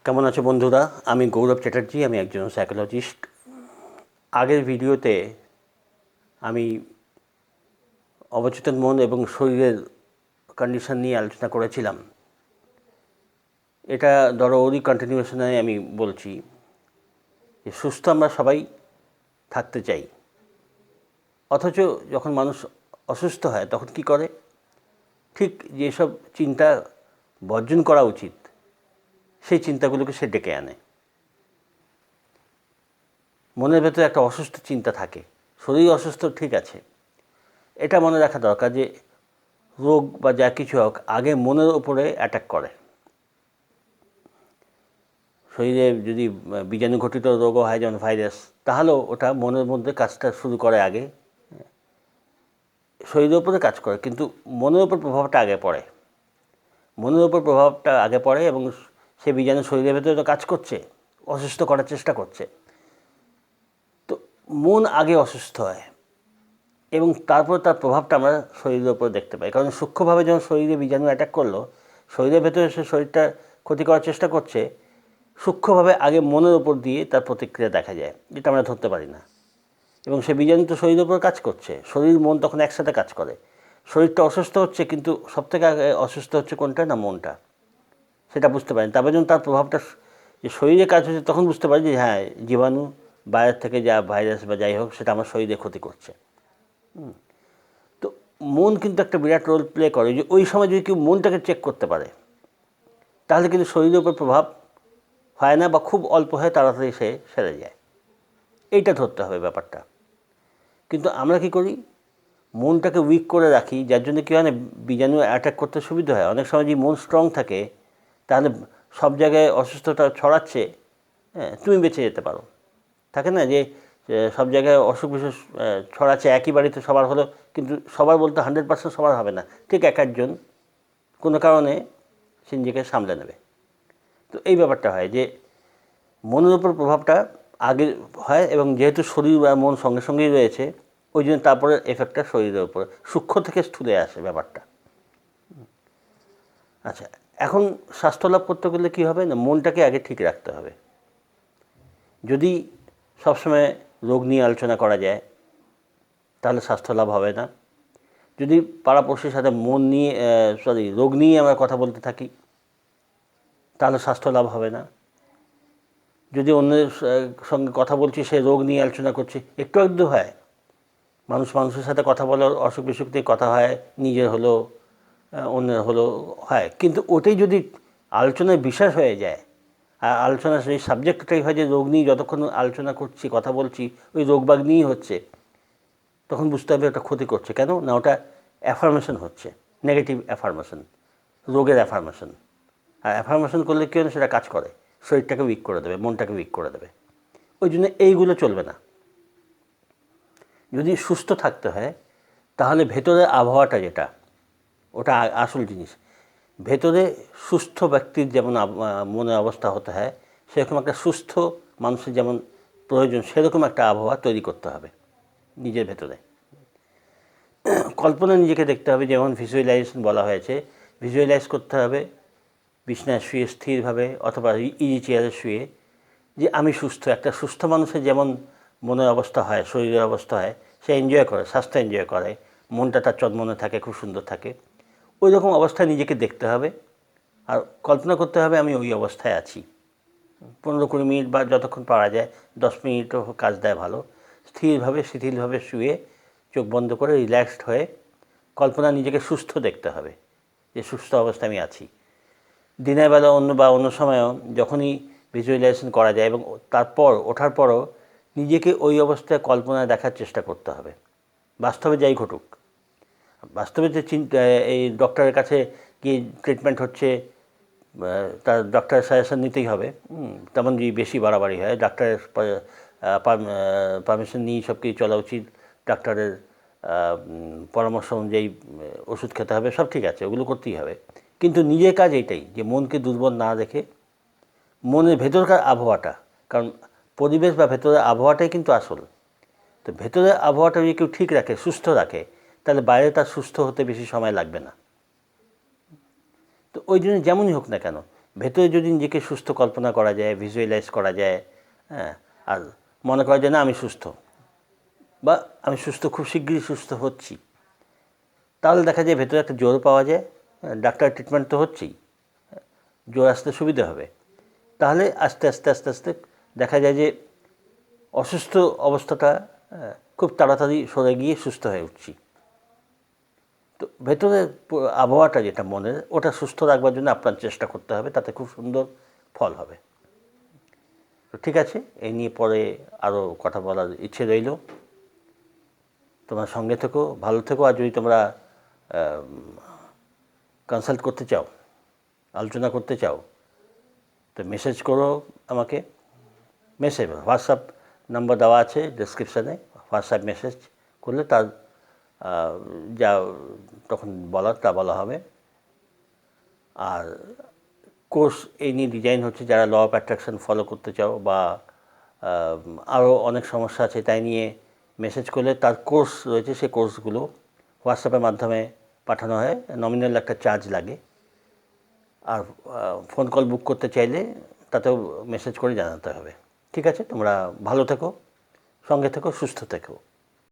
কেমন আছো বন্ধুরা? আমি গৌরব চ্যাটার্জি, আমি একজন সাইকোলজিস্ট। আগের ভিডিওতে আমি অবচেতন মন এবং শরীরের কন্ডিশন নিয়ে আলোচনা করেছিলাম। এটা ধরো ওরই কন্টিনিউশনে আমি বলছি যে সুস্থ আমরা সবাই থাকতে চাই, অথচ যখন মানুষ অসুস্থ হয় তখন কি করে? ঠিক যেসব চিন্তা বর্জন করা উচিত সেই চিন্তাগুলোকে সে ডেকে আনে। মনের ভেতরে একটা অসুস্থ চিন্তা থাকে, শরীর অসুস্থ ঠিক আছে, এটা মনে রাখা দরকার যে রোগ বা যা কিছু হোক আগে মনের উপরে অ্যাটাক করে। শরীরে যদি বীজাণু ঘটিত রোগও হয় যেমন ভাইরাস, তাহলেও ওটা মনের মধ্যে কাজটা শুরু করে আগে, শরীরের উপরে কাজ করে, কিন্তু মনের উপর প্রভাবটা আগে পড়ে। মনের উপর প্রভাবটা আগে পড়ে এবং সে বীজাণু শরীরের ভেতরে তো কাজ করছে, অসুস্থ করার চেষ্টা করছে। তো মন আগে অসুস্থ হয় এবং তারপর তার প্রভাবটা আমরা শরীরের উপর দেখতে পাই। কারণ সূক্ষ্মভাবে যখন শরীরে বীজাণু অ্যাটাক করলো, শরীরের ভেতরে সে শরীরটা ক্ষতি করার চেষ্টা করছে, সূক্ষ্মভাবে আগে মনের উপর দিয়ে তার প্রতিক্রিয়া দেখা যায়, যেটা আমরা ধরতে পারি না। এবং সে বীজাণু তো শরীরের উপর কাজ করছে, শরীর মন তখন একসাথে কাজ করে। শরীরটা অসুস্থ হচ্ছে, কিন্তু সবথেকে আগে অসুস্থ হচ্ছে কোনটা? না মনটা। সেটা বুঝতে পারেন। তারপরে যখন তার প্রভাবটা যে শরীরে কাজ হচ্ছে, তখন বুঝতে পারি যে হ্যাঁ, জীবাণু বাইরের থেকে যা ভাইরাস বা যাই হোক সেটা আমার শরীরে ক্ষতি করছে। তো মন কিন্তু একটা বিরাট রোল প্লে করে। যে ওই সময় যদি কেউ মনটাকে চেক করতে পারে, তাহলে কিন্তু শরীরের উপর প্রভাব হয় না বা খুব অল্প হয়, তাড়াতাড়ি সে সেরে যায়। এইটা ধরতে হবে ব্যাপারটা। কিন্তু আমরা কি করি? মনটাকে উইক করে রাখি, যার জন্য কী হয় না, বীজাণু অ্যাটাক করতে সুবিধা হয়। অনেক সময় যদি মন স্ট্রং থাকে, তাহলে সব জায়গায় অসুস্থতা ছড়াচ্ছে, হ্যাঁ, তুমি বেঁচে যেতে পারো। থাকে না যে সব জায়গায় অসুখ বিসুখ ছড়াচ্ছে, একই বাড়িতে সবার হলো, কিন্তু সবার বলতে 100% সবার হবে না। ঠিক এক একজন কোনো কারণে সে নিজেকে সামলে নেবে। তো এই ব্যাপারটা হয় যে মনের উপর প্রভাবটা আগে হয়, এবং যেহেতু শরীর আর মন সঙ্গে সঙ্গেই রয়েছে, ওই জন্য তারপরে এফেক্টটা শরীরের উপর সূক্ষ্ম থেকে স্থূলে আসে ব্যাপারটা। আচ্ছা, এখন স্বাস্থ্য লাভ করতে গেলে কী হবে না, মনটাকে আগে ঠিক রাখতে হবে। যদি সবসময় রোগ নিয়ে আলোচনা করা যায়, তাহলে স্বাস্থ্য লাভ হবে না। যদি পাড়াপড়শির সাথে রোগ নিয়ে আমরা কথা বলতে থাকি, তাহলে স্বাস্থ্য লাভ হবে না। যদি অন্যের সঙ্গে কথা বলছি, সে রোগ নিয়ে আলোচনা করছি, একটু একটু হয়, মানুষের সাথে কথা বলার অসুখ বিসুখ নিয়ে কথা হয়, নিজের হলো অন্যের হলো হয়, কিন্তু ওটাই যদি আলোচনায় বিশ্বাস হয়ে যায়, আর আলোচনা সেই সাবজেক্টটাই হয় যে রোগ নিয়ে যতক্ষণ আলোচনা করছি, কথা বলছি, ওই রোগবাগ নিয়েই হচ্ছে, তখন বুঝতে হবে ওটা ক্ষতি করছে। কেন না? ওটা অ্যাফার্মেশন হচ্ছে, নেগেটিভ অ্যাফার্মেশন, রোগের অ্যাফার্মেশন। আর অ্যাফার্মেশন করলে কী হয়, সেটা কাজ করে, শরীরটাকে উইক করে দেবে, মনটাকে উইক করে দেবে। ওই জন্য এইগুলো চলবে না। যদি সুস্থ থাকতে হয়, তাহলে ভেতরের আবহাওয়াটা যেটা, ওটা আসল জিনিস। ভেতরে সুস্থ ব্যক্তির যেমন মনের অবস্থা হতে হয়, সেরকম একটা সুস্থ মানুষের যেমন প্রয়োজন, সেরকম একটা আবহাওয়া তৈরি করতে হবে নিজের ভেতরে। কল্পনা নিজেকে দেখতে হবে, যেমন ভিজুয়ালাইজেশন বলা হয়েছে, ভিজুয়ালাইজ করতে হবে বিছানায় শুয়ে স্থিরভাবে, অথবা ইজি চেয়ারে শুয়ে, যে আমি সুস্থ। একটা সুস্থ মানুষের যেমন মনের অবস্থা হয়, শরীরের অবস্থা হয়, সে এনজয় করে, স্বাস্থ্য এনজয় করে, মনটা তার চনমনে থাকে, খুব সুন্দর থাকে। ওই রকম অবস্থায় নিজেকে দেখতে হবে আর কল্পনা করতে হবে আমি ওই অবস্থায় আছি। 15-20 মিনিট বা যতক্ষণ পারা যায়, 10 মিনিটও কাজ দেয় ভালো। স্থিরভাবে শিথিলভাবে শুয়ে চোখ বন্ধ করে রিল্যাক্সড হয়ে কল্পনা নিজেকে সুস্থ দেখতে হবে, যে সুস্থ অবস্থায় আমি আছি। দিনের বেলা অন্য সময়ও যখনই ভিজুয়ালাইজেশন করা যায়, এবং তারপর ওঠার পরও নিজেকে ওই অবস্থায় কল্পনায় দেখার চেষ্টা করতে হবে, বাস্তবে যাই ঘটুক। বাস্তবে যে এই ডক্টরের কাছে গিয়ে ট্রিটমেন্ট হচ্ছে, তার ডক্টরের সাজেশন নিতেই হবে। তেমন যদি বেশি বাড়াবাড়ি হয়, ডাক্তারের পারমিশন নিয়েই সব কিছু চলা উচিত, ডাক্তারের পরামর্শ অনুযায়ী ওষুধ খেতে হবে, সব ঠিক আছে, ওগুলো করতেই হবে। কিন্তু নিজের কাজ এইটাই, যে মনকে দুর্বল না রেখে মনের ভেতরকার আবহাওয়াটা, কারণ পরিবেশ বা ভেতরের আবহাওয়াটাই কিন্তু আসল। তো ভেতরের আবহাওয়াটা যদি কেউ ঠিক রাখে, সুস্থ রাখে, তাহলে বাইরে তার সুস্থ হতে বেশি সময় লাগবে না। তো ওই জন্য যেমনই হোক না কেন, ভেতরে যদি নিজেকে সুস্থ কল্পনা করা যায়, ভিজুয়ালাইজ করা যায়, হ্যাঁ, আর মনে করা যায় না আমি সুস্থ, বা আমি সুস্থ, খুব শিগগিরই সুস্থ হচ্ছি, তাহলে দেখা যায় ভেতরে একটা জোর পাওয়া যায়। ডাক্তার ট্রিটমেন্ট তো হচ্ছেই, জোর আসতে সুবিধা হবে। তাহলে আস্তে আস্তে আস্তে আস্তে দেখা যায় যে অসুস্থ অবস্থাটা খুব তাড়াতাড়ি সরে গিয়ে সুস্থ হয়ে উঠছি। তো ভেতরের আবহাওয়াটা যেটা মনের, ওটা সুস্থ রাখবার জন্য আপনার চেষ্টা করতে হবে, তাতে খুব সুন্দর ফল হবে। তো ঠিক আছে, এই নিয়ে পরে আরও কথা বলার ইচ্ছে রইল। তোমার সঙ্গে থেকো, ভালো থেকো। আর যদি তোমরা কনসাল্ট করতে চাও, আলোচনা করতে চাও, তো মেসেজ করো আমাকে। হোয়াটসঅ্যাপ নাম্বার দেওয়া আছে ডেসক্রিপশানে, হোয়াটসঅ্যাপ মেসেজ করলে তার যা তখন বলার তা বলা হবে। আর কোর্স এই নিয়ে ডিজাইন হচ্ছে, যারা ল অফ অ্যাট্রাকশন ফলো করতে চাও বা আরও অনেক সমস্যা আছে তাই নিয়ে মেসেজ করলে তার কোর্স রয়েছে, সেই কোর্সগুলো হোয়াটসঅ্যাপের মাধ্যমে পাঠানো হয়। নমিনাল একটা চার্জ লাগে। আর ফোন কল বুক করতে চাইলে তাতেও মেসেজ করে জানাতে হবে। ঠিক আছে, তোমরা ভালো থেকো, সঙ্গে থেকো, সুস্থ থেকো।